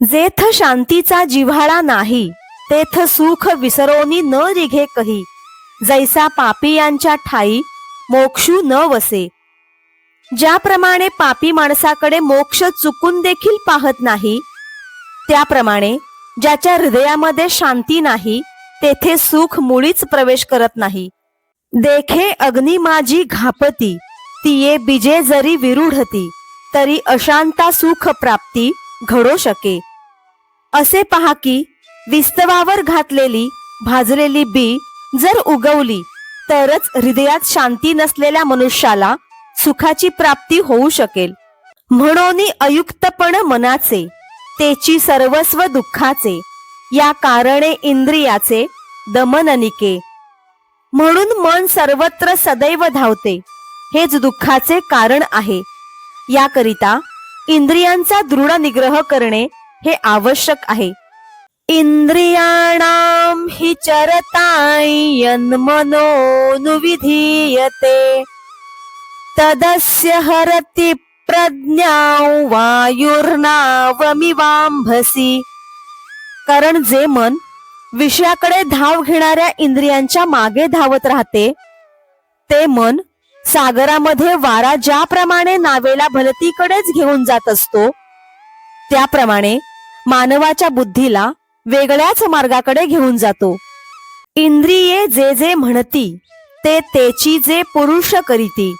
जेथ शांतीचा जिव्हाळा नाही, तेथ सुख विसरोनी न रिघे कही. जैसा पापियांच्या ठाई मोक्षू न वसे. ज्याप्रमाणे पापी माणसाकडे मोक्ष चुकून देखील पाहत नाही, त्याप्रमाणे ज्याच्या हृदयामध्ये शांती नाही, तेथे सुख मुळीच प्रवेश करत नाही. देखे अग्नी माझी घापती, तिये बीजे जरी विरूढती, तरी अशांता सुख प्राप्ती घडो शके. असे पहा की विस्तवावर घातलेली भाजलेली बी जर उगवली तरच हृदयात शांती नसलेल्या मनुष्याला सुखाची प्राप्ती होऊ शकेल. म्हणून अयुक्तपण मनाचे, तेची सर्वस्व दुःखाचे, या कारणे इंद्रियाचे दमननिके. म्हणून मन सर्वत्र सदैव धावते, हेच दुःखाचे कारण आहे. याकरिता इंद्रियांचा दृढ निग्रह करणे हे आवश्यक आहे. इंद्रियाणाम हि चरताय यन्मनोनुविधीयते, तदस्य हरति प्रज्ञां वायुर्नावमिवांभसी. कारण जे मन विषयाकडे धाव घेणाऱ्या इंद्रियांच्या मागे धावत राहते, ते मन सागरामध्ये वारा ज्याप्रमाणे नावेला भलतीकडेच घेऊन जात असतो, त्याप्रमाणे मानवाच्या बुद्धीला वेगळ्याच मार्गाकडे घेऊन जातो. इंद्रिये जे जे म्हणती, ते तेची जे पुरुष करीती,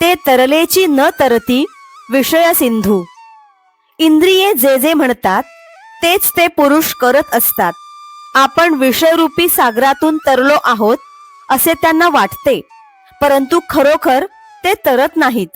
ते तरलेची न तरती विषय सिंधू. इंद्रिये जे जे म्हणतात, तेच ते पुरुष करत असतात. आपण विषयरूपी सागरातून तरलो आहोत असे त्यांना वाटते, परंतु खरोखर ते तरत नाहीत.